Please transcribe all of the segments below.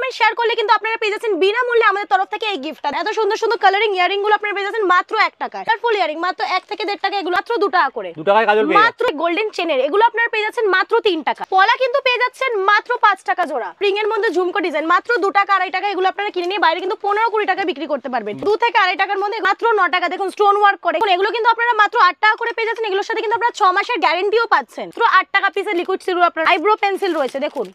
Comment share করলে কিন্তু আপনারা পেয়ে যাচ্ছেন বিনামূল্যে আমাদের তরফ থেকে এই গিফটটা। এত সুন্দর সুন্দর কালারিং ইয়ারিং গুলো আপনারা পেয়ে যাচ্ছেন মাত্র 1 টাকায়। ফুল ইয়ারিং মাত্র 1 থেকে 1.5 টাকা, এগুলো মাত্র 2 টাকা করে। 2 টাকায় কাজল পেয়ে মাত্র গোল্ডেন চেনের এগুলো আপনারা পেয়ে যাচ্ছেন মাত্র 3 টাকা। পলা কিন্তু পেয়ে যাচ্ছেন মাত্র 5 টাকা জোড়া। রিং এর মধ্যে ঝুমকো ডিজাইন মাত্র 2 টাকা 2.5 টাকা, এগুলো আপনারা কিনে নিয়ে বাইরে কিন্তু 15-20 টাকা বিক্রি করতে পারবেন। 2 থেকে 2.5 টাকার মধ্যে মাত্র 9 টাকা। দেখুন স্টোন ওয়ার্ক করে, এগুলো কিন্তু আপনারা মাত্র 8 টাকা করে পেয়ে যাচ্ছেন। এগুলোর সাথে কিন্তু আপনারা 6 মাসের গ্যারান্টিও পাচ্ছেন। মাত্র 8 টাকা পিসের লিকুইড সিরপ আপনারা আইব্রো পেন্সিল রয়েছে দেখুন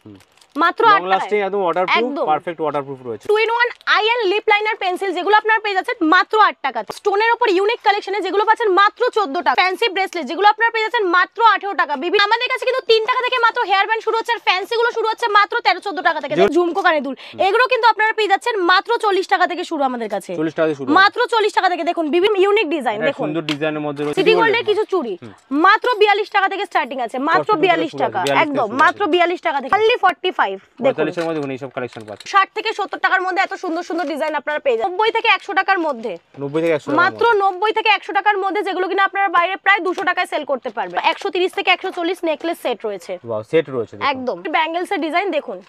মাত্র 8 টাকা। একদম ওয়াটারপ্রুফ, পারফেক্ট ওয়াটারপ্রুফ রয়েছে। 2-in-1 eye and lip liner pencil যেগুলো আপনারা পেয়ে যাচ্ছেন মাত্র 8 টাকা। স্টোনের উপর ইউনিক কালেকশনে যেগুলো পাচ্ছেন মাত্র 14 টাকা। ফ্যান্সি ব্রেসলেট যেগুলো আপনারা পেয়ে যাচ্ছেন মাত্র 18 টাকা। আমাদের কাছে কিন্তু 3 টাকা থেকে মাত্র হেয়ার ব্যান্ড শুরু হচ্ছে, আর ফ্যান্সি গুলো শুরু হচ্ছে মাত্র 13-14 টাকা থেকে। ঝুমকো কানে দুল এগুলো কিন্তু আপনারা পেয়ে যাচ্ছেন মাত্র 40 টাকা থেকে শুরু আমাদের কাছে। 40 টাকা থেকে শুরু, মাত্র 40 টাকা থেকে। দেখুন বিভিন্ন ইউনিক ডিজাইন, দেখুন সুন্দর ডিজাইনের মধ্যে রয়েছে। সিটি গোল্ডের কিছু চুড়ি মাত্র 42 টাকা থেকে স্টার্টিং আছে, মাত্র 42 টাকা একদম, মাত্র 42 টাকা থেকে অনলি 45। দেখুন মধ্যে এই সব কালেকশন পাচ্ছেন 60 থেকে 70 টাকার মধ্যে এত সুন্দর সুন্দর ডিজাইন আপনারা পেয়ে যাবেন। 90 থেকে 100 টাকার মধ্যে, 90 থেকে 100 মাত্র 90 থেকে 100 টাকার মধ্যে, যেগুলো কিনা আপনারা বাইরে প্রায় 200 টাকায় সেল করতে পারবেন। 130 থেকে 140 নেকলেস সেট রয়েছে। ওয়াও, সেট রয়েছে একদম। ব্যাঙ্গেলস এর ডিজাইন দেখুন,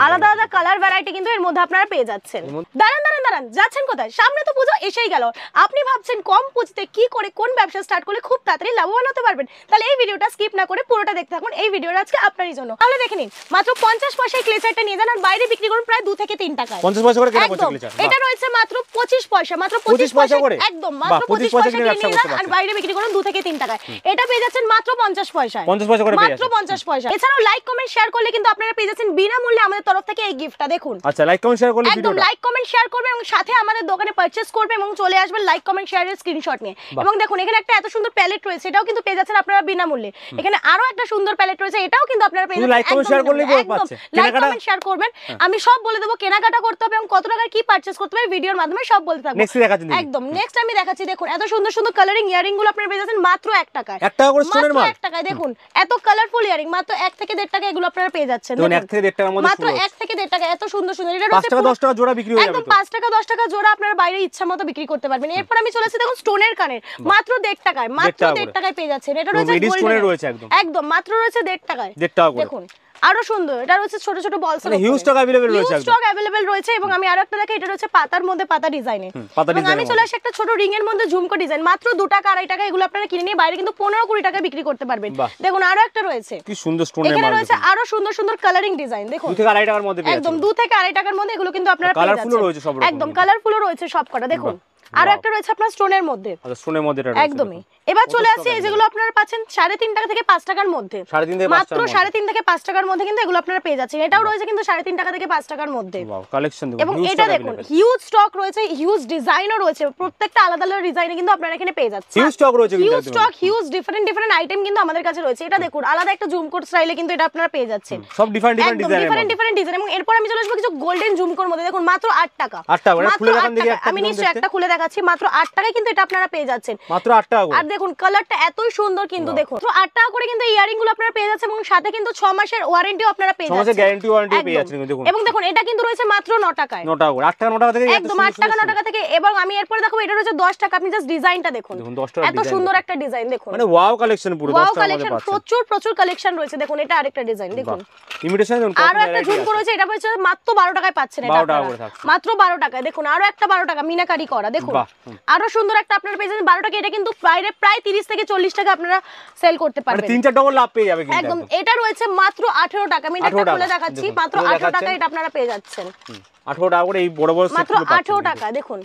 আলাদা আলাদা কালার ভ্যারাইটি কিন্তু এর মধ্যে আপনারা পেয়ে যাচ্ছেন। দাঁড়ান দাঁড়ান দাঁড়ান, যাচ্ছেন কোথায়? সামনে তো পুজো এসেই গেল। আপনি ভাবছেন কম পুঁজিতে কি করে কোন ব্যবসা স্টার্ট করলে খুব তাড়াতাড়ি লাভবান হতে পারবেন? তাহলে এই ভিডিওটা স্কিপ না করে পুরোটা দেখতে থাকুন। এই ভিডিওটা আজকে আপনারই জন্য। তাহলে দেখে নিন, মাত্র 50 পয়সায় ক্লে চারটা নিয়ে যান আর বাইরে বিক্রি করুন প্রায় 2 থেকে 3 টাকায়। 50 পয়সা করে কেনা পড়ছে ক্লে চার। এটা রয়েছে মাত্র 25 পয়সা, মাত্র 25 পয়সা করে একদম, মাত্র 25 পয়সা কিনে নিয়ে যান আর বাইরে বিক্রি করুন 2 থেকে 3 টাকায়। এটা পেয়ে যাচ্ছেন মাত্র 50 পয়সায়। 50 পয়সা করে পেয়ে যাচ্ছেন, মাত্র 50 পয়সা। এছাড়াও লাইক কমেন্ট শেয়ার করলে কিন্তু আপনারা পেয়ে যাচ্ছেন বিনামূল্যে আমাদের তরফ থেকে এই গিফটটা। দেখুন আচ্ছা, লাইক কমেন্ট শেয়ার করলে ভিডিওটা একদম লাইক কমেন্ট শেয়ার করবেন এবং সাথে আমাদের দোকানে পারচেজ করবেন এবং চলে আসবেন লাইক কমেন্ট শেয়ারের স্ক্রিনশট নিয়ে। এবং দেখুন এখানে একটা এত সুন্দর প্যালেট রয়েছে, এটাও কিন্তু পেয়ে যাচ্ছেন আপনারা বিনামূল্যে। এখানে আরো একটা সুন্দর প্যালেট রয়েছে, এটাও কিন্তু আপনারা পেয়ে যাচ্ছেন। লাইক কমেন্ট শেয়ার করলেই পাচ্ছেন। লাইক কমেন্ট শেয়ার করবেন, আমি সব বলে দেব কেনাকাটা করতে হবে এবং কত টাকার কি পারচেজ করতে হবে ভিডিওর মাধ্যমে সব বলতে থাকবো। নেক্সট দেখাচ্ছি একদম নেক্সট আমি দেখাচ্ছি। দেখুন এত সুন্দর সুন্দর কালারিং ইয়ারিং গুলো আপনারা পেয়ে যাচ্ছেন মাত্র 1 টাকায়। 1 টাকা করে স্টোনের মাল, 1 টাকায়। দেখুন এত কালারফুল ইয়ারিং মাত্র 1 থেকে 1.5 টাকা, এগুলো আপনারা পেয়ে যাচ্ছেন। দেখুন 1 থেকে 1.5 টাকার মধ্যে মাত্র 1 থেকে 1.5 টাকা, এত সুন্দর সুন্দর। এটা 5 টাকা 10 টাকা জোড়া বিক্রি হয়ে যাবে। একদম 5 টাকা 10 টাকা জোড়া আপনারা বাইরে ইচ্ছা মতো বিক্রি করতে পারবেন। এরপর আমি চলেছি দেখুন স্টোনের কানের মাত্র 1.5 টাকায়, মাত্র 1.5 টাকায় পেয়ে যাচ্ছেন। এটা রয়েছে গোল্ডেন রয়েছে একদম মাত্র রয়েছে 1.5 টাকায়। 1.5 টাকা করে। দেখুন আরো সুন্দর, এটা রয়েছে ছোট ছোট বলস, মানে হিউজ স্টক अवेलेबल রয়েছে, হিউজ স্টক अवेलेबल রয়েছে। এবং আমি আরো একটা দেখাই, এটা রয়েছে পাতার মধ্যে পাতা ডিজাইনে। এবং আমি চলে আসি একটা ছোট রিং এর মধ্যে ঝুমকো ডিজাইন মাত্র 2 টাকা 2.5 টাকা, এগুলো আপনারা কিনে নিয়ে বাইরে কিন্তু 15-20 টাকা বিক্রি করতে পারবেন। দেখুন আরো একটা রয়েছে, কি সুন্দর স্টোনের মাল। এখানে রয়েছে আরো সুন্দর সুন্দর কালারিং ডিজাইন। দেখুন 2 থেকে 2.5 টাকার মধ্যে পেয়ে যাচ্ছেন। একদম 2 থেকে 2.5 টাকার মধ্যে এগুলো কিন্তু আপনারা পেয়ে যাচ্ছেন। কালারফুল রয়েছে সব রকম, একদম কালারফুল রয়েছে সবকটা। দেখুন আরো একটা রয়েছে আপনার স্টোনের মধ্যে। আচ্ছা, স্টোনের মধ্যে এটা রয়েছে একদমই। এবার চলে আসি এই যেগুলো আপনারা পাচ্ছেন 3.5 টাকা থেকে 5 টাকার মধ্যে, 3.5 থেকে 5 মাত্র 3.5 থেকে 5 টাকার মধ্যে কিন্তু এগুলো আপনারা পেয়ে যাচ্ছেন। এটাও রয়েছে কিন্তু 3.5 টাকা থেকে 5 টাকার মধ্যে। ওয়াও, কালেকশন দেখুন। এবং এটা দেখুন হিউজ স্টক রয়েছে, হিউজ ডিজাইনও রয়েছে, প্রত্যেকটা আলাদা আলাদা ডিজাইনে কিন্তু আপনারা এখানে পেয়ে যাচ্ছেন। হিউজ স্টক রয়েছে, huge stock, huge different different item কিন্তু আমাদের কাছে রয়েছে। এটা দেখুন আলাদা একটা ঝুমকোর স্টাইলে কিন্তু এটা আপনারা পেয়ে যাচ্ছেন। সব different different design, different different design. এবং এরপর আমি চলে আসবো কিছু গোল্ডেন ঝুমকোর মধ্যে। দেখুন মাত্র 8 টাকা। 8 টাকা মানে খুলে দেখান দেখি একটা। আমি নিশ্চয়ই একটা খুলে দেখাচ্ছি, মাত্র 8 টাকায় কিন্তু এটা আপনারা পেয়ে যাচ্ছেন, মাত্র 8 টাকা করে। আর দেখুন কালারটা এতই সুন্দর কিন্তু। দেখুন তো 8 টাকা করে কিন্তু এই ইয়ারিং গুলো আপনারা পেয়ে যাচ্ছেন এবং সাথে কিন্তু 6 মাসের ওয়ারেন্টিও আপনারা পেয়ে যাচ্ছেন। 6 মাসের গ্যারান্টি ওয়ারেন্টি পেয়ে যাচ্ছেন। দেখুন এবং দেখুন এটা কিন্তু রয়েছে মাত্র 9 টাকায়। 9 টাকা করে, 8 টাকা 9 টাকা থেকে একদম 8 টাকা 9 টাকা থেকে। এবং আমি এরপর দেখাবো এটা রয়েছে 10 টাকা। আপনি জাস্ট ডিজাইনটা দেখুন, দেখুন 10 টাকা এত সুন্দর একটা ডিজাইন। দেখুন মানে ওয়াও কালেকশন, পুরো 10 টাকার মধ্যে পাচ্ছেন। প্রচুর প্রচুর কালেকশন রয়েছে। দেখুন এটা আরেকটা ডিজাইন। দেখুন ইমিটেশন দেখুন, আরো একটা ঝুমকো রয়েছে, এটা হচ্ছে মাত্র 12 টাকায় পাচ্ছেন। এটা মাত্র 12 টাকায়। দেখুন আরো একটা 12 টাকা মিনাকারি করা। দেখুন আরো সুন্দর একটা আপনারা পেয়ে যাবেন 12 টাকা। এটা কিন্তু বাইরে প্রায় 30 থেকে 40 টাকা আপনারা সেল করতে পারবেন, মানে 3-4 ডবল লাভ পেয়ে যাবে কিন্তু একদম। এটা রয়েছে মাত্র 18 টাকা। আমি এটা খুলে দেখাচ্ছি, মাত্র 18 টাকা এটা আপনারা পেয়ে যাচ্ছেন। 18 টাকা করে এই বড় বড় সেট মাত্র 18 টাকা। দেখুন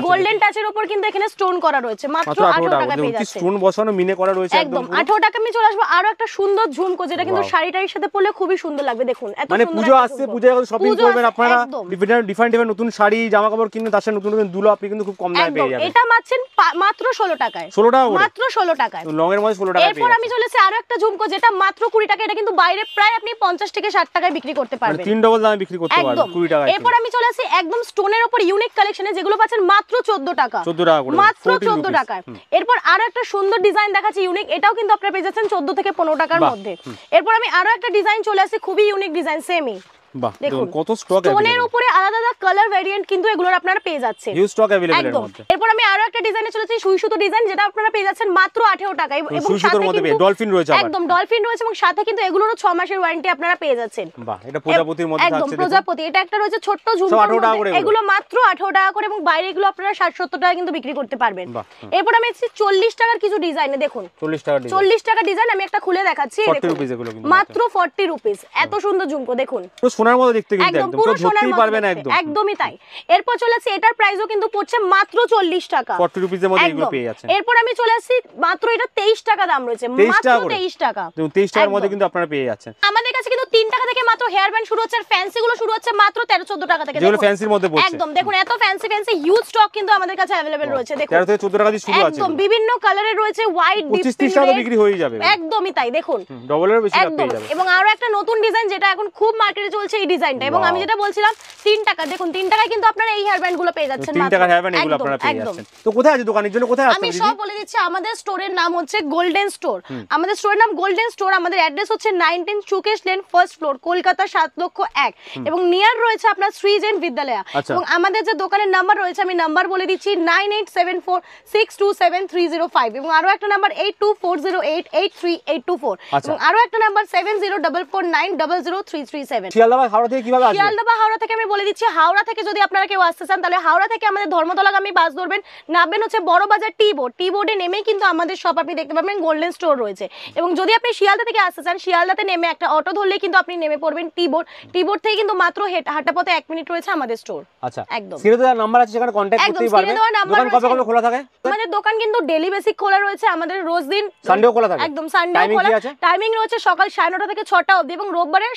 গোল্ডেন টাচের উপর কিন্তু এখানে স্টোন করা রয়েছে, মাত্র 18 টাকা পেয়ে যাচ্ছেন। স্টোন বসানো মিনে করা রয়েছে একদম 18 টাকা। আমি চলে আসবো আরো একটা সুন্দর ঝুমকো, যেটা কিন্তু শাড়িটার সাথে পরলে খুবই সুন্দর লাগবে। দেখুন এত সুন্দর, মানে পুজো আসছে, পূজায় যখন শপিং করবেন আপনারা, ডিফারেন্ট ডিফারেন্ট নতুন শাড়ি জামা কাপড় কিনতে, তার সাথে নতুন নতুন দুলো আপনি কিন্তু খুব কম দামে পেয়ে যাবেন। এটা পাচ্ছেন মাত্র 16 টাকায়। 16 টাকা করে, মাত্র 16 টাকায়। লং এর মধ্যে 16 টাকা পেয়ে যাবেন। এরপর আমি চলেছি আরো একটা ঝুমকো, যেটা মাত্র 20 টাকা। এটা কিন্তু বাইরে প্রায় আপনি 50 থেকে 60 টাকায় বিক্রি করতে পারবেন, মানে 3 ডবল দামে বিক্রি করতে পারবেন 20 টাকায়। এরপর আমি চলে আসি একদম স্টোনের উপর ইউনিক কালেকশনে, যেগুলো পাচ্ছেন মাত্র 14 টাকা। 14 টাকা করে, মাত্র 14 টাকায়। এরপর আরো একটা সুন্দর ডিজাইন দেখাচ্ছি ইউনিক, এটাও কিন্তু আপনারা পেয়ে যাচ্ছেন 14 থেকে 15 টাকার মধ্যে। এরপর আমি আরো একটা ডিজাইন চলে আসি, খুবই ইউনিক ডিজাইন, সেমই বাহ দেখুন দেখুন কত স্টক স্টোনের উপরে আলাদা আলাদা কালার ভেরিয়েন্ট কিন্তু এগুলোর আপনারা পেয়ে যাচ্ছেন, হিউজ স্টক अवेलेबल এর একদম। মধ্যে। এরপর আমি আরো একটা ডিজাইনে চলেছি সুই সুতো ডিজাইন, যেটা আপনারা পেয়ে যাচ্ছেন মাত্র 18 টাকায় এবং সুই সুতোর সাথে মধ্যে কিন্তু ডলফিন রয়েছে আবার। একদম ডলফিন রয়েছে এবং সাথে কিন্তু এগুলোরও 6 মাসের ওয়ারেন্টি আপনারা পেয়ে যাচ্ছেন। বাহ এটা প্রজাপতির মধ্যে একদম থাকছে। প্রজাপতি, এটা একটা রয়েছে ছোট্ট ঝুমকোর 18 টাকা করে মধ্যে, এগুলো মাত্র 18 টাকা করে এবং বাইরে এগুলো আপনারা 60-70 টাকা কিন্তু বিক্রি করতে পারবেন। বাহ, এরপর আমি এসেছি 40 টাকার কিছু ডিজাইনে, দেখুন 40 টাকা ডিজাইন, 40 টাকা ডিজাইন আমি একটা খুলে দেখাচ্ছি, 40 রুপিস এগুলো কিন্তু মাত্র 40 রুপিস। এত সুন্দর ঝুমকো দেখুন, পুরো সোনার মতো দেখতে কিন্তু একদম একদম পুরো কেউ সোনার ধরতেই মতো পারবে না দেখতে, একদম। একদমই তাই। এরপর চলে আসছে এটার প্রাইসও কিন্তু পড়ছে মাত্র 40 টাকা, 40 রুপিসের মধ্যে এগুলো একদম। পেয়ে যাচ্ছেন। এরপর আমি চলে আসছি মাত্র এটা 23 টাকা দাম রয়েছে, 23 মাত্র টাকা করে। 23 টাকা। দেখুন 23 টাকার মধ্যে একদম। কিন্তু আপনারা পেয়ে যাচ্ছেন। আমাদের কাছে কিন্তু 3 টাকা থেকে মাত্র হেয়ার ব্যান্ড শুরু হচ্ছে, আর ফ্যান্সি গুলো শুরু হচ্ছে মাত্র 13-14 টাকা থেকে। যেগুলো দেখুন, ফ্যান্সির মধ্যে পড়ছে একদম দেখুন এত ফ্যান্সি ফ্যান্সি হিউজ স্টক কিন্তু আমাদের কাছে अवेलेबल রয়েছে। দেখুন 13 থেকে 14 টাকা দিয়ে শুরু আছে, একদম বিভিন্ন কালারের রয়েছে, হোয়াইট, ডিপ 25-30 টাকা বিক্রি হয়ে যাবে, একদমই তাই। দেখুন ডবলেরও বেশি লাভ একদম। পেয়ে যাবে। এবং আরো একটা নতুন ডিজাইন যেটা এখন খুব মার্কেটে চলছে এই ডিজাইনটা, এবং আমি যেটা বলছিলাম 3 টাকা, দেখুন 3 টাকায় কিন্তু আপনারা এই হেয়ার ব্যান্ড গুলো পেয়ে যাচ্ছেন 3 মাত্র। টাকার হেয়ার ব্যান্ড এগুলো একদম, আপনারা পেয়ে একদম। যাচ্ছেন। তো কোথায় আছে দোকানের জন্য, কোথায় আসতে আমি হবে সব দিদি? বলে দিচ্ছি, আমাদের স্টোরের নাম হচ্ছে গোল্ডেন স্টোর। আমাদের স্টোরের নাম গোল্ডেন স্টোর, আমাদের অ্যাড্রেস হচ্ছে 19 চুকেশ লেন, ফার্স্ট ফ্লোর, কলকাতা 7,01,000 এবং নিয়ার রয়েছে আপনার শ্রীজেন বিদ্যালয়। আচ্ছা। এবং আমাদের যে দোকানের নাম্বার রয়েছে আমি নাম্বার বলে দিচ্ছি 9874627305 এবং আরো একটা নাম্বার 8240883824 আচ্ছা। এবং আরো একটা নাম্বার 7044900337। শিয়ালদা বা হাওড়া থেকে কিভাবে আসবে? শিয়ালদা বা হাওড়া থেকে আমি বলে দিচ্ছি, হাওড়া থেকে যদি আপনারা কেউ আসতে চান তাহলে হাওড়া থেকে আমাদের ধর্মতলাগামী বাস ধরবেন, নামবেন হচ্ছে বড় বাজার টি বোর্ডে নেমেই কিন্তু আমাদের শপ আপনি দেখতে পাবেন, গোল্ডেন স্টোর রয়েছে। এবং যদি আপনি শিয়ালদা থেকে আসতে চান, শিয়ালদাতে নেমে একটা অটো ধরলেই কিন্তু আপনি নেমে পড়বেন টি বোর্ড থেকে কিন্তু মাত্র হাঁটা পথে 1 মিনিট রয়েছে আমাদের স্টোর। আচ্ছা একদম। স্ক্রিনে দেওয়া নাম্বার আছে, সেখানে কন্টাক্ট একদম, করতেই স্ক্রিনে পারবে। দেওয়া নাম্বার দোকান কবে রয়েছে। কবে খোলা থাকে? আমাদের দোকান কিন্তু ডেইলি বেসিক খোলা রয়েছে, আমাদের রোজ দিন সানডেও খোলা থাকে? একদম সানডে Timing খোলা। কি আছে? টাইমিং রয়েছে সকাল 9:30 থেকে 6টা অবধি এবং রোববারে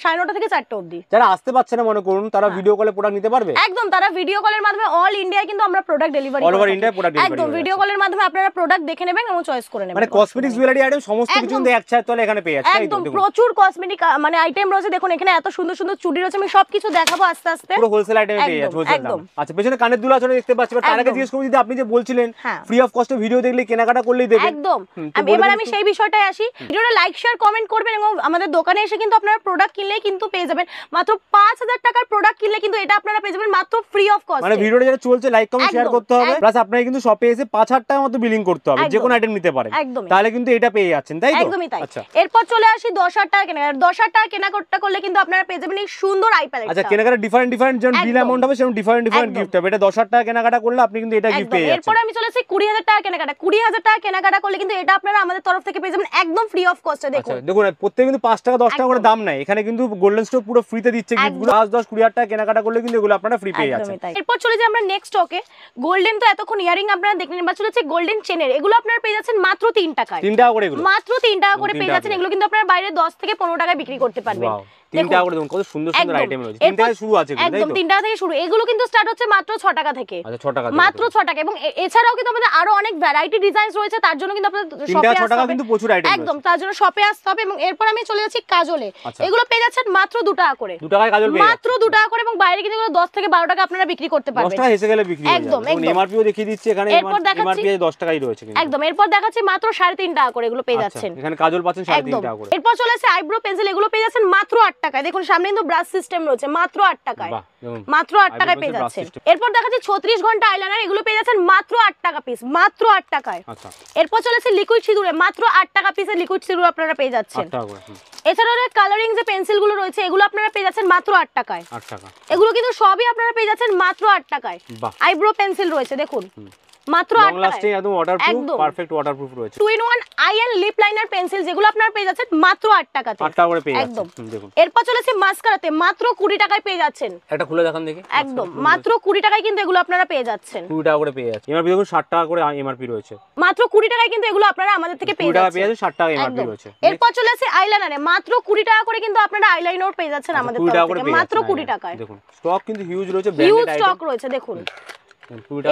9:30 থেকে 4টা অবধি। যারা আসতে পারছে না মনে করুন, তারা ভিডিও কলে প্রোডাক্ট নিতে পারবে? একদম, তারা ভিডিও কলের মাধ্যমে অল ইন্ডিয়ায় কিন্তু আমরা product delivery All over India product delivery একদম হয়ে ভিডিও কলের মাধ্যমে আপনারা প্রোডাক্ট দেখে নেবেন এবং চয়েস করে নেবেন। মানে কসমেটিক্স জুয়েলারি আইটেম সমস্ত কিছু কিন্তু এক ছাদের তলে এখানে পেয়ে যাচ্ছে, তাই তো? একদম দেখুন প্রচুর কসমেটিক মানে আইটেম রয়েছে, দেখুন এখানে এত সুন্দর সুন্দর চুড়ি রয়েছে, আমি সবকিছু দেখাবো আস্তে আস্তে। পুরো হোলসেল আইটেমে পেয়ে যাচ্ছে, হোলসেল দাম। একদম। আচ্ছা পেছনে কানের দুল আছে দেখতে পাচ্ছি, বাট তার আগে একদম। জিজ্ঞেস করব, যদি আপনি যে বলছিলেন হ্যাঁ। ফ্রি অফ কস্টে ভিডিও দেখলে কেনাকাটা করলেই দেবেন, একদম। তো বলে এবার দিন আমি একটু। সেই বিষয়টায় আসি, ভিডিওটা লাইক শেয়ার কমেন্ট করবেন এবং আমাদের দোকানে এসে কিন্তু আপনারা প্রোডাক্ট কিনলেই কিন্তু পেয়ে যাবেন মাত্র 5000 টাকার প্রোডাক্ট কিনলে কিন্তু এটা আপনারা পেয়ে যাবেন মাত্র ফ্রি অফ কস্ট। মানে ভিডিওটা যেটা চলছে লাইক কমেন্ট শেয়ার একদম, করতে হবে, একদম। প্লাস আপনাকে কিন্তু শপে এসে 5000 টাকা মতো বিলিং করতে হবে, যে একদম। কোনো আইটেম নিতে পারেন, একদমই। তাহলে কিন্তু এটা পেয়ে যাচ্ছেন, তাই তো? একদমই তাই। আচ্ছা এরপর চলে আসি 10,000 টাকা কেনাকাটা। 10,000 টাকা কেনাকাটা করলে কিন্তু আপনারা পেয়ে যাবেন এই সুন্দর আই প্যালেট। আচ্ছা কেনাকাটা ডিফারেন্ট যেমন বিল একদম। অ্যামাউন্ট হবে সেরকম ডিফারেন্ট একদম। গিফট হবে। এটা 10,000 টাকা কেনাকাটা করলে আপনি কিন্তু এটা গিফট একদম। পেয়ে যাচ্ছেন। এরপর আমি চলে আসি 20,000 টাকা কেনাকাটা। 20,000 টাকা কেনাকাটা করলে কিন্তু এটা আপনারা আমাদের তরফ থেকে পেয়ে যাবেন একদম ফ্রি অফ কস্টে। আচ্ছা দেখুন দেখুন প্রত্যেক কিন্তু 5 টাকা 10 টাকা করে একদম। দাম নাই, এখানে কিন্তু গোল্ডেন স্টোর পুরো ফ্রিতে দিচ্ছে গিফটগুলো। 5 10 20,000 টাকা কেনাকাটা করলে কিন্তু এগুলো আপনারা ফ্রি পেয়ে যাচ্ছেন। একদমই তাই। এরপর চলে যাই আমরা নেক্সট স্টকে। গোল্ডেন তো এতক্ষণ ইয়ারিং আপনারা দেখলেন, এবার চলে যাচ্ছে গোল্ডেন চেনের। এগুলো আপনারা পেয়ে যাচ্ছেন মাত্র 3 টাকায়। 3 টাকা করে এগুলো, মাত্র 3 টাকা করে 3 পেয়ে টাকা যাচ্ছেন। করে। এগুলো কিন্তু আপনারা বাইরে 10 থেকে 15 টাকায় বিক্রি করতে পারবেন। ওয়াও 3 টাকা করে দেখুন কত সুন্দর সুন্দর একদম। আইটেম রয়েছে। 3 টাকায় শুরু আছে কিন্তু, তাই একদম তো? 3 টাকা থেকে শুরু। এগুলো কিন্তু স্টার্ট হচ্ছে মাত্র 6 টাকা থেকে। আচ্ছা 6 টাকা থেকে মাত্র 6 টাকা। এবং এছাড়াও কিন্তু আমাদের আরো অনেক ভ্যারাইটি ডিজাইনস রয়েছে, তার জন্য কিন্তু আপনাদের 3 শপে টাকা 6 আসতে টাকা হবে। কিন্তু প্রচুর আইটেম একদম, রয়েছে। তার জন্য শপে আসতে হবে। এবং এরপর আমি চলে যাচ্ছি কাজলে। আচ্ছা। এগুলো পেয়ে যাচ্ছেন মাত্র 2 টাকা করে। 2 টাকায় কাজল পেয়ে মাত্র 2 টাকা করে এবং বাইরে কিন্তু এগুলো 10 থেকে 12 টাকা আপনারা বিক্রি করতে 10 পারবেন। টাকা এসে গেলে বিক্রি হয়ে একদম, যাবে। একদম। এমআরপিও দেখিয়ে দিচ্ছি এখানে, এরপর দেখাচ্ছি- এমআরপি 10 টাকাই রয়েছে কিন্তু। একদম। এরপর দেখাচ্ছি মাত্র 3.5 টাকা করে এগুলো পেয়ে আচ্ছা, যাচ্ছেন। এখানে কাজল পাচ্ছেন 3.5 একদম। টাকা করে। এরপর চলে আসছে আইব্রো পেন্সিল। এগুলো পেয়ে যাচ্ছেন মাত্র 8 টাকায়। দেখুন সামনে কিন্তু ব্রাশ সিস্টেম রয়েছে, মাত্র 8 টাকায়। বাহ দেখুন মাত্র 8 টাকায় পেয়ে pencil, brush যাচ্ছেন। system। এরপর দেখাচ্ছি 36 ঘন্টা আইলাইনার। এগুলো পেয়ে যাচ্ছেন মাত্র 8 টাকা পিস, মাত্র 8 টাকায়। আচ্ছা এরপর চলেছে লিকুইড সিঁদুরে। মাত্র 8 টাকা পিসের লিকুইড সিঁদুর আপনারা পেয়ে 8 যাচ্ছেন। টাকা করে। এছাড়াও কালারিং যে পেন্সিল গুলো রয়েছে এগুলো আপনারা পেয়ে যাচ্ছেন মাত্র 8 টাকায়। 8 টাকা। এগুলো কিন্তু সবই আপনারা পেয়ে যাচ্ছেন মাত্র 8 টাকায়। বাহ আইব্রো পেন্সিল রয়েছে দেখুন মাত্র 8 লং লাস্টিং টাকায়। একদম ওয়াটারপ্রুফ, একদম। পারফেক্ট ওয়াটারপ্রুফ রয়েছে। 2-in-1 eye and lip liner pencil যেগুলো আপনারা পেয়ে যাচ্ছেন মাত্র 8 টাকাতে। 8 টাকা করে পেয়ে একদম। যাচ্ছেন। দেখুন এরপর চলেছে মাস্কারাতে। মাত্র 20 টাকায় পেয়ে যাচ্ছেন। একটা খুলে দেখান দেখি। একদম মাত্র 20 টাকায় কিন্তু এগুলো আপনারা পেয়ে যাচ্ছেন। 2 টাকা করে পেয়ে যাচ্ছে। এমআরপি দেখুন 60 টাকা করে এমআরপি রয়েছে। মাত্র 20 টাকায় কিন্তু এগুলো আপনারা আমাদের থেকে 2 পেয়ে টাকা পেয়ে যাচ্ছেন। যাচ্ছে, 60 টাকা এমআরপি একদম। রয়েছে। এরপর চলে আসে আইলাইনারে। মাত্র 20 টাকা করে কিন্তু আপনারা আইলাইনার পেয়ে যাচ্ছেন আমাদের 2 তরফ টাকা করে থেকে। পেয়ে মাত্র যাচ্ছেন। 20 টাকায়। দেখুন স্টক কিন্তু হিউজ রয়েছে, হিউজ ব্র্যান্ডেড স্টক আইটেম। রয়েছে দেখুন।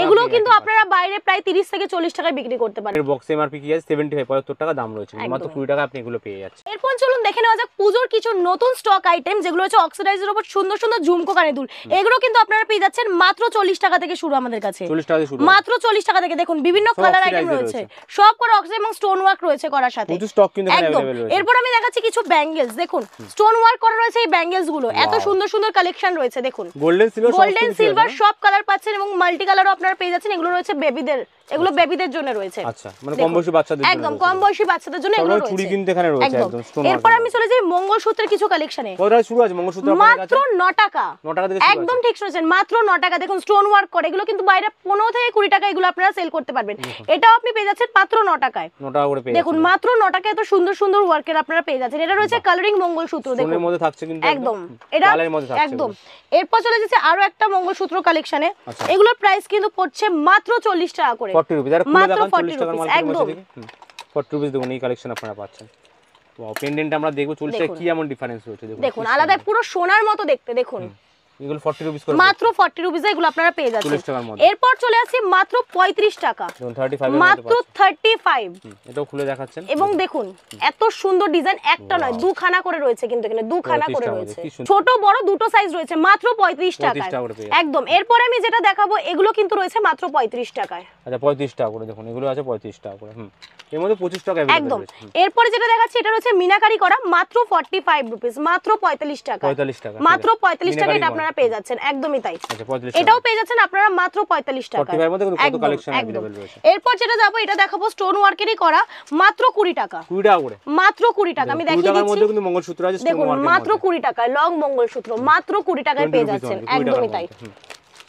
এগুলো কিন্তু আপনারা বাইরে প্রায় 30 থেকে 40 টাকায় বিক্রি করতে পারেন। এর বক্স এমআরপি কি আছে 75 75 টাকা দাম রয়েছে, মাত্র 20 টাকা আপনি এগুলো পেয়ে যাচ্ছেন। এরপর চলুন দেখে নেওয়া যাক পূজোর কিছু নতুন স্টক আইটেম যেগুলো হচ্ছে অক্সিডাইজের উপর সুন্দর সুন্দর ঝুমকো কানের দুল। এগুলো কিন্তু আপনারা পেয়ে যাচ্ছেন মাত্র 40 টাকা থেকে শুরু আমাদের কাছে। 40 টাকা থেকে শুরু, মাত্র 40 টাকা থেকে। দেখুন বিভিন্ন কালার আইটেম রয়েছে, সব করে অক্সিডাইজ এবং স্টোন ওয়ার্ক রয়েছে করার সাথে। প্রচুর স্টক কিন্তু এখানে একদম। अवेलेबल রয়েছে। এরপর আমি দেখাচ্ছি কিছু ব্যাঙ্গেলস, দেখুন স্টোন ওয়ার্ক করা রয়েছে এই ব্যাঙ্গেলস গুলো, এত সুন্দর সুন্দর কালেকশন রয়েছে। দেখুন গোল্ডেন সিলভার সব কালার পাচ্ছেন এবং মাল্টি কালারও আপনারা পেয়ে যাচ্ছেন। এগুলো রয়েছে বেবিদের, এগুলো বেবিদের জন্য রয়েছে। আচ্ছা, মানে কম বয়সী বাচ্চাদের জন্য, একদম কম বয়সী বাচ্চাদের জন্য এগুলো রয়েছে। চুড়ি কিন্তু এখানে রয়েছে একদম স্টোন। এরপর আমি চলে যাই মঙ্গলসূত্রের কিছু কালেকশনে। কত টাকা শুরু আছে মঙ্গলসূত্র আপনাদের কাছে? মাত্র 9 টাকা। 9 টাকা থেকে শুরু, একদম ঠিক শুনেছেন, মাত্র 9 টাকা। দেখুন স্টোন ওয়ার্ক করে, এগুলো কিন্তু বাইরে 15 থেকে 20 টাকা এগুলো আপনারা সেল করতে পারবেন। এটাও আপনি পেয়ে যাচ্ছেন মাত্র 9 টাকায়। 9 টাকা করে পেয়ে দেখুন মাত্র 9 টাকায় এত সুন্দর সুন্দর ওয়ার্কের আপনারা পেয়ে যাচ্ছেন। এটা রয়েছে কালারিং মঙ্গলসূত্র, দেখুন স্টোনের মধ্যে থাকছে কিন্তু একদম এটা লালের মধ্যে থাকছে একদম। এরপর চলে যাচ্ছে আরো একটা মঙ্গলসূত্র কালেকশনে। আচ্ছা। এগুলোর প্রাইস কিন্তু পড়ছে মাত্র 40 টাকা করে। 40 রুপি। আর খুলে মাত্র দেখান 40 40 টাকার মাল একদম। 40 রুপি দেখুন এই কালেকশন আপনারা পাচ্ছেন। ওয়াও, পেন্ডেন্ট আমরা দেখব 40 টাকা কি এমন ডিফারেন্স রয়েছে দেখুন। দেখুন আলাদা পুরো সোনার মতো দেখতে। দেখুন এগুলো 40 রুপি করে, মাত্র 40 রুপিসে এগুলো আপনারা পেয়ে যাচ্ছেন। 40 টাকার মধ্যে। এরপর চলে আসি মাত্র 35 টাকা। দেখুন 35 এর মধ্যে মাত্র 35। এটাও খুলে দেখাচ্ছেন এবং দেখুন এত সুন্দর ডিজাইন, একটা নয় দুখানা করে রয়েছে কিন্তু এখানে, দুখানা করে রয়েছে, ছোট বড় দুটো সাইজ রয়েছে, মাত্র 35 টাকা একদম। এরপর আমি যেটা দেখাবো এগুলো কিন্তু রয়েছে মাত্র 35 টাকায়। আচ্ছা 35 টাকা করে দেখুন, এগুলো আছে 35 টাকা করে। এর মধ্যে 25 টাকা একদম। এরপরে যেটা দেখাচ্ছি এটা রয়েছে মিনাকারি করা, মাত্র 45 রুপিস, মাত্র 45 টাকা। 45 টাকা, মাত্র 45 টাকা এটা আপনারা পেয়ে যাচ্ছেন। একদমই তাই। আচ্ছা 45 এটাও পেয়ে যাচ্ছেন আপনারা মাত্র 45 টাকা। 45 এর মধ্যে কত কালেকশন अवेलेबल রয়েছে। এরপর যেটা যাবো এটা দেখাবো স্টোন ওয়ার্কেরই করা, মাত্র 20 টাকা। 20 টাকা করে, মাত্র 20 টাকা। আমি দেখিয়ে দিচ্ছি। মধ্যে কিন্তু মঙ্গলসূত্র আছে স্টোন দেখুন ওয়ার্কের মাত্র 20 টাকায় লং মঙ্গলসূত্র, মাত্র 20 টাকায় পেয়ে যাচ্ছেন। একদমই তাই।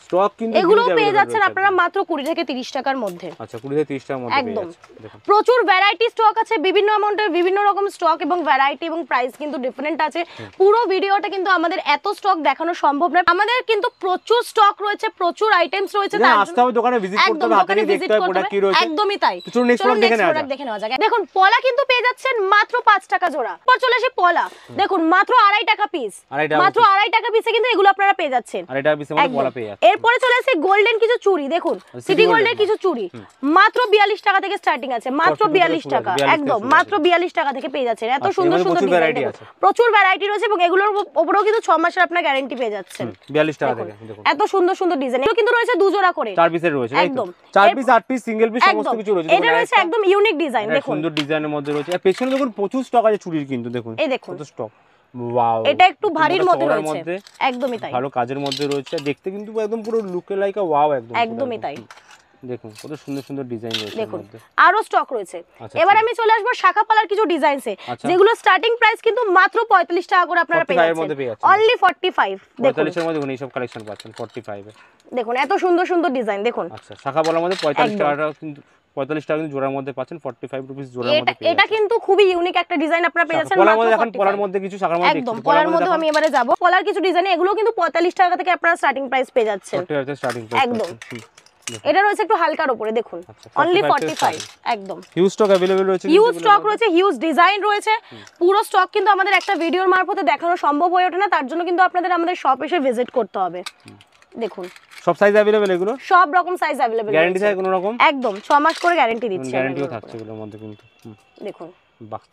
স্টক কিন্তু এগুলো পেয়ে যাচ্ছেন আপনারা মাত্র 20 থেকে 30 টাকার মধ্যে। আচ্ছা 20 থেকে 30 টাকার মধ্যে পেয়ে যাচ্ছেন। দেখুন প্রচুর ভ্যারাইটি স্টক আছে, বিভিন্ন অ্যামাউন্টের বিভিন্ন রকম স্টক এবং ভ্যারাইটি এবং প্রাইস কিন্তু ডিফারেন্ট আছে। পুরো ভিডিওটা কিন্তু আমাদের এত স্টক দেখানো সম্ভব নয়। আমাদের কিন্তু প্রচুর স্টক রয়েছে, প্রচুর আইটেমস রয়েছে, তার আসতে হবে দোকানে ভিজিট করতে হবে, হাতে নিয়ে দেখতে হবে প্রোডাক্ট কি রয়েছে। একদমই তাই। চলুন নেক্সট প্রোডাক্ট দেখে নেওয়া যাক। দেখুন পলা কিন্তু পেয়ে যাচ্ছেন মাত্র 5 টাকা জোড়া। পর চলে আসি পলা, দেখুন মাত্র 2.5 টাকা পিস, মাত্র 2.5 টাকা পিসে কিন্তু এগুলো আপনারা পেয়ে যাচ্ছেন। 2.5 টাকা পিসের মধ্যে পলা পেয়ে যাচ্ছেন। এরপরে চলে আসি গোল্ডেন কিছু চুড়ি, দেখুন সিটি গোল্ডের কিছু চুড়ি মাত্র 42 টাকা থেকে স্টার্টিং আছে, মাত্র 42 টাকা একদম, মাত্র 42 টাকা থেকে পেয়ে যাচ্ছেন। এত সুন্দর সুন্দর ডিজাইন, প্রচুর ভ্যারাইটি রয়েছে এবং এগুলোর উপরেও কিন্তু 6 মাসের আপনার গ্যারান্টি পেয়ে যাচ্ছেন 42 টাকা থেকে। দেখুন এত সুন্দর সুন্দর ডিজাইন, এগুলো কিন্তু রয়েছে 2 জোড়া করে, 4 পিসের রয়েছে একদম, 4 পিস 8 পিস সিঙ্গেল পিস সমস্ত কিছু রয়েছে। এটা রয়েছে একদম ইউনিক ডিজাইন, দেখুন সুন্দর ডিজাইনের মধ্যে রয়েছে। আর পেছনে দেখুন প্রচুর স্টক আছে চুড়ির কিন্তু, দেখুন এই দেখুন কত স্টক। ওয়াও, এটা একটু ভারীর মধ্যে রয়েছে, একদমই তাই, ভালো কাজের মধ্যে রয়েছে, দেখতে কিন্তু একদম পুরো লুকে লাইক ওয়াও একদম, একদমই তাই। দেখুন কত সুন্দর সুন্দর ডিজাইন রয়েছে এর মধ্যে, আরো স্টক রয়েছে। এবার আমি চলে আসবো শাখা পালার কিছু ডিজাইনসে, যেগুলো স্টার্টিং প্রাইস কিন্তু মাত্র 45 টাকা করে আপনারা পেয়ে যাচ্ছেন, অনলি 45। দেখুন 45 এর মধ্যে দেখুন এই সব কালেকশন পাচ্ছেন 45 এ। দেখুন এত সুন্দর সুন্দর ডিজাইন, দেখুন আচ্ছা শাখা পালার মধ্যে 45 টাকা কিন্তু, 45 টাকা কিন্তু জোড়ার মধ্যে পাচ্ছেন, 45 রুপিস জোড়ার মধ্যে পেয়ে যাচ্ছেন। এটা কিন্তু খুবই ইউনিক একটা ডিজাইন আপনারা পেয়ে যাচ্ছেন পলার মধ্যে। এখন পলার মধ্যে কিছু শাখার মধ্যে একদম, পলার মধ্যে আমি এবারে যাব। পলার কিছু ডিজাইন এগুলো কিন্তু 45 টাকা থেকে আপনারা স্টার্টিং প্রাইস পেয়ে যাচ্ছেন, 45 থেকে স্টার্টিং প্রাইস একদম। এটা রয়েছে একটু হালকার উপরে, দেখুন অনলি 45 একদম। হিউজ স্টক अवेलेबल রয়েছে, হিউজ স্টক রয়েছে, হিউজ ডিজাইন রয়েছে। পুরো স্টক কিন্তু আমাদের একটা ভিডিওর মারফতে দেখানো সম্ভব হয়ে ওঠে না, তার জন্য কিন্তু আপনাদের আমাদের শপ এসে ভিজিট করতে হবে। দেখুন সব সাইজ अवेलेबल এগুলো, সব রকম সাইজ अवेलेबल, গ্যারান্টি থাকে কোনো রকম, একদম 6 মাস করে গ্যারান্টি দিচ্ছি, গ্যারান্টিও থাকছে এগুলোর মধ্যে কিন্তু। দেখুন বাহ,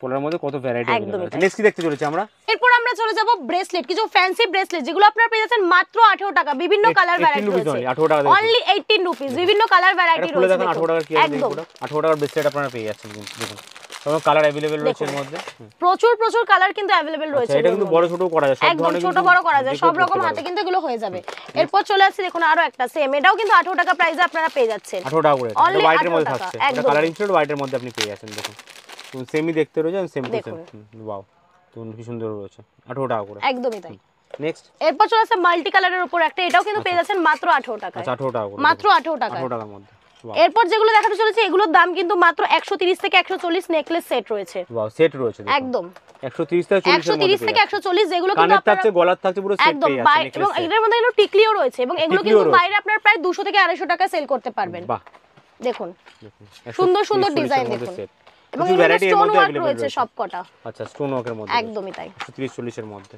পলার মধ্যে কত ভ্যারাইটি আছে। নেক্সট কি দেখতে চলেছে আমরা? এরপর আমরা চলে যাব ব্রেসলেট, কিছু ফ্যান্সি ব্রেসলেট যেগুলো আপনারা পেয়ে যাচ্ছেন মাত্র 18 টাকা, বিভিন্ন কালার ভ্যারাইটি রয়েছে, 18 টাকা অনলি 18 রুপিস, বিভিন্ন কালার ভ্যারাইটি রয়েছে। দেখুন 18 টাকার কি আছে, দেখুন 18 টাকার ব্রেসলেট আপনারা পেয়ে যাচ্ছেন কিন্তু, দেখুন সব কালার अवेलेबल রয়েছে এর মধ্যে, প্রচুর প্রচুর কালার কিন্তু अवेलेबल রয়েছে। এটা কিন্তু বড় ছোট করা যায়, সব ধরনের ছোট বড় করা যায়, সব রকম হাতে কিন্তু এগুলো হয়ে যাবে। এরপর চলে আসছে দেখুন আরো একটা সেম, এটাও কিন্তু 18 টাকা প্রাইসে আপনারা পেয়ে যাচ্ছেন, 18 টাকা করে, এটা হোয়াইটের মধ্যে থাকছে, এটা কালার ইনস্টেড হোয়াইটের মধ্যে আপনি পেয়ে যাচ্ছেন। দেখুন তুমি সেমই দেখতে রয়েছে, সেম টু সেম, ওয়াও দেখুন কি সুন্দর রয়েছে, 18 টাকা করে, একদমই তাই। নেক্সট এরপর চলে আসছে মাল্টি কালারের উপর একটা, এটাও কিন্তু পেয়ে যাচ্ছেন মাত্র 18 টাকা, আচ্ছা 18 টাকা করে, মাত্র 18 টাকা, 18 টাকার মধ্যে। এরপর যেগুলো দেখাতে চলেছে এগুলোর দাম কিন্তু মাত্র 130 থেকে 140, নেকলেস সেট রয়েছে, ওয়াও সেট রয়েছে একদম 130 থেকে 130 থেকে 140, যেগুলো কিন্তু কানের থাকছে, গলার থাকছে, পুরো সেট একদম, পেয়ে যাচ্ছেন, এবং এটার মধ্যে কিন্তু টিকলিও রয়েছে এবং এগুলো কিন্তু বাইরে আপনারা প্রায় 200 থেকে 250 টাকা সেল করতে পারবেন। বাহ, দেখুন সুন্দর সুন্দর ডিজাইন, দেখুন এবং ভ্যারাইটি স্টোন ওয়ার্ক রয়েছে সবকটা, আচ্ছা স্টোন ওয়ার্কের মধ্যে, একদমই তাই, 130 40 এর মধ্যে।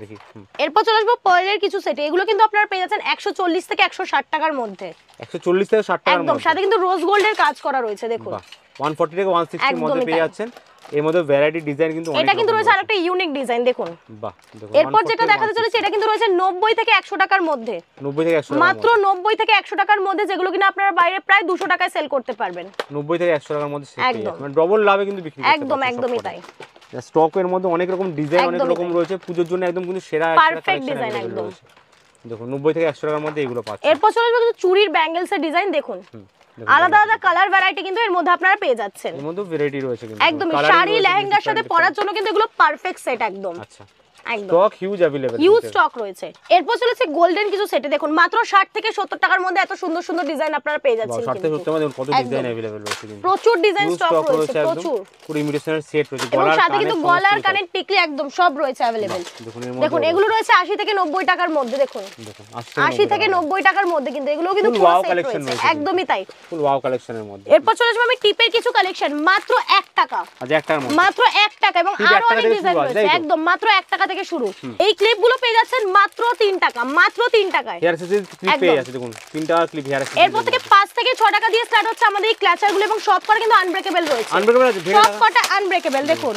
দেখি। এরপর চলে আসবো পার্লের কিছু সেট, এগুলো কিন্তু আপনারা পেয়ে যাচ্ছেন 140 থেকে 160 টাকার মধ্যে। 140 থেকে 60 টাকার মধ্যে একদম, সাথে কিন্তু রোজ গোল্ডের কাজ করা রয়েছে দেখুন। বাহ, 140 থেকে 160 এর মধ্যে পেয়ে যাচ্ছেন। এর মধ্যে ভ্যারাইটি ডিজাইন কিন্তু অনেক, এটা কিন্তু রয়েছে আরেকটা ইউনিক ডিজাইন দেখুন। বাহ, দেখুন। এরপর যেটা দেখাতে চলেছে এটা কিন্তু রয়েছে 90 থেকে 100 টাকার মধ্যে। 90 থেকে 100 মাত্র 90 থেকে 100 টাকার মধ্যে, যেগুলো কিনা আপনারা বাইরে প্রায় 200 টাকায় সেল করতে পারবেন। 90 থেকে 100 টাকার মধ্যে সেল পেয়ে একদম। যাবেন, মানে ডবল লাভে কিন্তু বিক্রি করতে একদম একদমই তাই। স্টকের মধ্যে অনেক রকম ডিজাইন, অনেক একদমই রকম তাই। রয়েছে, পূজোর জন্য একদম কিন্তু সেরা পারফেক্ট ডিজাইন একদম। দেখুন 90 থেকে 100 টাকার মধ্যে এগুলো পাচ্ছেন। এরপর চলে আসবে কিন্তু চুড়ির ব্যাঙ্গেলস এর ডিজাইন দেখুন। আলাদা আলাদা কালার ভ্যারাইটি কিন্তু এর মধ্যে আপনারা পেয়ে যাচ্ছেন। এর মধ্যে ভ্যারাইটি রয়েছে কিন্তু একদম শাড়ি লেহেঙ্গার সাথে পরার জন্য কিন্তু এগুলো পারফেক্ট সেট একদম। আচ্ছা, একদম stock huge available, huge stock রয়েছে। এরপর চলেছে গোল্ডেন কিছু সেটে দেখুন, মাত্র 60 থেকে 70 টাকার মধ্যে এত সুন্দর সুন্দর ডিজাইন আপনারা পেয়ে যাচ্ছেন। 60 থেকে 70 মধ্যে কত ডিজাইন अवेलेबल রয়েছে কিন্তু প্রচুর ডিজাইন স্টক রয়েছে, প্রচুর। পুরো ইমিটেশনের সেট রয়েছে, এবং গলার সাথে কিন্তু গলার কানের টিকলি একদম সব রয়েছে अवेलेबल। দেখুন এগুলো রয়েছে 80 থেকে 90 টাকার মধ্যে দেখুন। দেখুন 80 থেকে 90 টাকার মধ্যে কিন্তু এগুলো কিন্তু Full পুরো wow সেট collection রয়েছে। রয়েছে একদমই তাই, ফুল ওয়াও কালেকশনের মধ্যে। এরপর চলে আসবে আমি টিপের কিছু কালেকশন মাত্র 1 টাকা। আচ্ছা, একটার মধ্যে মাত্র 1 টাকা, এবং ঠিক আরো 1 টাকা অনেক থেকে ডিজাইন শুরু আছে, রয়েছে। তাই তো? একদম মাত্র 1 টাকা থেকে শুরু। এই ক্লিপগুলো পেয়ে যাচ্ছেন মাত্র 3 টাকা, মাত্র 3 টাকায়। হেয়ার অ্যাক্সেসরিজ ক্লিপ পেয়ে যাচ্ছে দেখুন, 3 টাকা ক্লিপ হেয়ার অ্যাক্সেসরিজ। এরপর থেকে 5 থেকে 6 টাকা দিয়ে স্টার্ট হচ্ছে আমাদের এই ক্লাচারগুলো, এবং সব কটা কিন্তু আনব্রেকেবল রয়েছে। আনব্রেকেবল আছে, ভেঙে সব যাবে কটা আনব্রেকেবল দেখুন,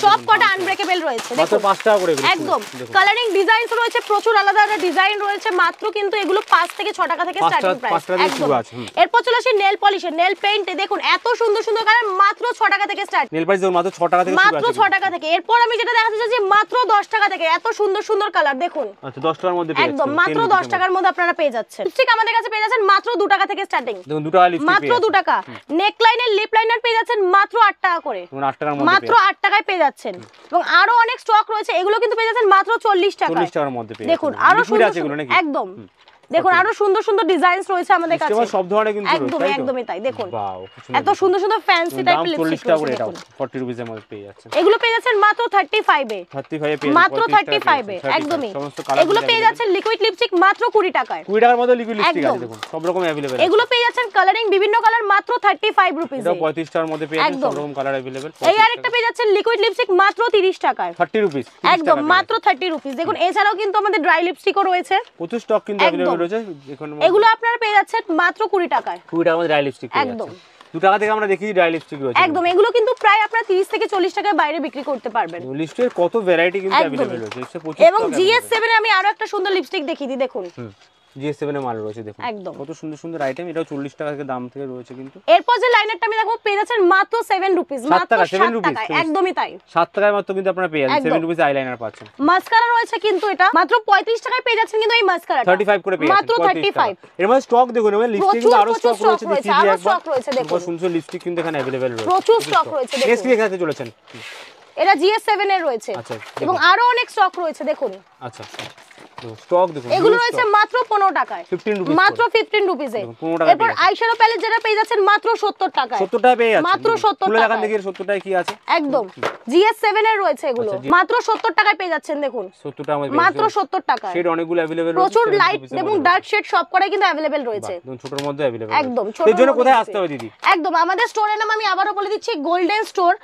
সব কটা আনব্রেকেবল রয়েছে মাত্র দেখুন। 5 টাকা করে এগুলো। একদম দেখুন কালারিং ডিজাইনস রয়েছে, প্রচুর আলাদা আলাদা ডিজাইন রয়েছে, মাত্র কিন্তু এগুলো 5 থেকে 6 টাকা থেকে 5 স্টার্টিং টাকা প্রাইস। থেকে শুরু আছে। এরপর চলে আসি নেল পলিশের, নেল পেইন্টে দেখুন এত সুন্দর সুন্দর কালার, মাত্র 6 টাকা থেকে স্টার্ট। নেল পালিশ দেখুন মাত্র 6 টাকা থেকে শুরু মাত্র আছে। 6 টাকা থেকে। এরপর আমি যেটা দেখাতে চাইছি মাত্র 10 টাকা থেকে, এত সুন্দর সুন্দর কালার দেখুন। আচ্ছা, 10 টাকার মধ্যে পেয়ে একদম যাচ্ছেন, মাত্র 10 10 টাকার মধ্যে আপনারা পেয়ে যাচ্ছেন। লিপস্টিক আমাদের কাছে পেয়ে যাচ্ছেন মাত্র 2 টাকা থেকে স্টার্টিং। দেখুন 2 টাকা লিপস্টিক মাত্র 2 টাকা। নেক লাইনের লিপ লাইনার পেয়ে যাচ্ছেন মাত্র 8 টাকা করে। দেখুন 8 টাকার মধ্যে মাত্র 8 টাকায় পেয়ে যাচ্ছেন। এবং আরো অনেক স্টক রয়েছে, এগুলো কিন্তু পেয়ে যাচ্ছেন মাত্র 40 টাকা। 40 টাকার মধ্যে পেয়ে দেখুন যাচ্ছেন। আরো লিকুইড সুন্দর আছে এগুলো নাকি? একদম দেখুন আরো সুন্দর সুন্দর ডিজাইনস রয়েছে আমাদের কাছে। সিস্টেম সব ধরনের কিন্তু রয়েছে, একদম তাই তো? একদমই তাই দেখুন। ওয়াও, এত সুন্দর সুন্দর ফ্যান্সি দাম টাইপের 40 লিপস্টিক টাকা করে, রয়েছে এটাও দেখুন। 40 রুপিস এর মধ্যে পেয়ে যাচ্ছেন। এগুলো পেয়ে যাচ্ছেন মাত্র 35 এ। 35 এ পেয়ে মাত্র 35 এ, 35 একদমই। সমস্ত কালার এগুলো পেয়ে যাচ্ছেন লিকুইড লিপস্টিক মাত্র 20 টাকায়। 20 টাকার মধ্যে লিকুইড লিপস্টিক আছে একদম। দেখুন, সব রকম अवेलेबल আছে। এগুলো পেয়ে যাচ্ছেন কালারিং বিভিন্ন কালার মাত্র 35 রুপিস এটা এ। 35 টাকার মধ্যে পেয়ে যাচ্ছেন, একদম। সব রকম কালার अवेलेबल। এই আরেকটা পেয়ে যাচ্ছেন লিকুইড লিপস্টিক মাত্র 30 টাকায়। 30 রুপিস, একদম মাত্র 30 রুপিস। দেখুন এছাড়াও কিন্তু আমাদের ড্রাই লিপস্টিকও রয়েছে, প্রচুর স্টক কিন্তু একদম। अवेलेबल রয়েছে এখানে। এগুলো আপনারা পেয়ে যাচ্ছেন মাত্র 20 টাকায়। 20 টাকার মধ্যে ড্রাই লিপস্টিক পেয়ে একদম। যাচ্ছেন। 2 টাকা থেকে আমরা দেখি ড্রাই লিপস্টিক রয়েছে। একদম এগুলো কিন্তু প্রায় আপনারা 30 থেকে 40 টাকায় বাইরে বিক্রি করতে পারবেন। লিপস্টিকের কত ভ্যারাইটি কিন্তু একদমই। अवेलेबल রয়েছে, এসে প্রচুর। এবং GS7 এ আমি আরো একটা সুন্দর লিপস্টিক দেখিয়ে দিই দেখুন। GS7 এর মাল রয়েছে দেখুন, একদম। কত সুন্দর সুন্দর আইটেম। এটাও 40 টাকা থেকে দাম থেকে রয়েছে কিন্তু। এরপর যে লাইনারটা আমি দেখাবো পেয়ে যাচ্ছেন মাত্র 7 রুপিস, 7 মাত্র টাকা, 7 7 রুপিস, টাকায়। একদমই তাই। 7 টাকায় মাত্র কিন্তু আপনারা পেয়ে যাচ্ছেন, একদম। 7 রুপিস আইলাইনার পাচ্ছেন। মাস্কারা রয়েছে কিন্তু এটা মাত্র 35 টাকায় পেয়ে যাচ্ছেন, কিন্তু এই মাস্কারাটা 35 করে পেয়ে মাত্র যাচ্ছেন, 35 টাকা। 35। এর মধ্যে স্টক দেখুন, এর লিপস্টিক কিন্তু আরো প্রচুর স্টক রয়েছে, রয়েছে, দেখিয়ে আরো দিই একবার। stock রয়েছে দেখুন। খুব সুন্দর লিপস্টিক কিন্তু এখানে अवेलेबल রয়েছে, প্রচুর স্টক রয়েছে দেখুন। নেক্সট কি দেখাতে চলেছেন? এটা GS7 এর রয়েছে। আচ্ছা, এবং আরো অনেক স্টক রয়েছে দেখুন। আচ্ছা, স্টক দেখুন, এগুলো রয়েছে মাত্র 15 টাকায়, 15 রুপিস, মাত্র 15 রুপিসে। দেখুন, 15 টাকায় এরপর পেয়ে যাচ্ছেন। আইশ্যাডো প্যালেট যেটা পেয়ে যাচ্ছেন মাত্র 70 টাকায়। 70 টাকায় পেয়ে যাচ্ছেন, মাত্র 70 খুলে দেখান টাকায়। দেখি 70 টাকায় কি আছে। একদম GS7 এর রয়েছে এগুলো, আচ্ছা, মাত্র 70 টাকায় পেয়ে যাচ্ছেন দেখুন। 70 টাকার মধ্যে মাত্র 70 টাকায়। শেড অনেকগুলো अवेलेबल রয়েছে, প্রচুর 70 লাইট রুপিসের এবং মধ্যে। ডার্ক শেড সব কটাই কিন্তু अवेलेबल রয়েছে। দেখুন ছোটর মধ্যে अवेलेबल একদম এর জন্য কোথায় মধ্যে আসতে হবে দিদি? একদম আমাদের স্টোরের নাম আমি আবারও বলে দিচ্ছি, গোল্ডেন স্টোর।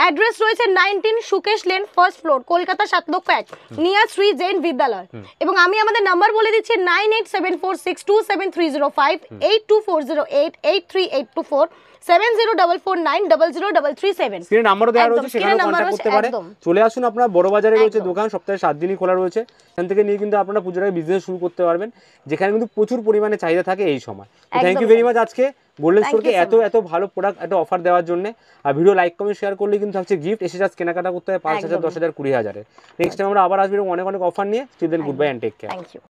অ্যাড্রেস রয়েছে 19 Sukesh lane, first floor, Kolkata 7 near Shri Jain বিদ্যালয়। এবং আমি আমাদের নাম্বার বলে দিচ্ছি 9874627305, 8240883824, 7044900337। স্ক্রিনে নাম্বারও দেওয়া একদম, রয়েছে, সেখানে স্ক্রিনে নাম্বার কন্টাক্ট করতে রয়েছে, পারে। একদম। চলে আসুন, আপনারা বড় বাজারে রয়েছে একদম। দোকান, সপ্তাহে 7 দিনই খোলা রয়েছে। এখান থেকে নিয়ে কিন্তু আপনারা পুজোর আগে বিজনেস শুরু করতে পারবেন, যেখানে কিন্তু প্রচুর পরিমাণে চাহিদা থাকে এই সময়। থ্যাংক ইউ ভেরি মাচ আজকে গোল্ডেন Thank স্টোরকে you so এত এত ভালো প্রোডাক্ট, এত অফার দেওয়ার জন্য। আর ভিডিও লাইক কমেন্ট শেয়ার করলে কিন্তু থাকছে গিফট, এসে জাস্ট কেনাকাটা করতে হয় 5,000 একদম। 10,000 20,000। নেক্সট টাইম আমরা আবার আসবো অনেক অনেক অফার নিয়ে। Still then goodbye and take care. Thank you.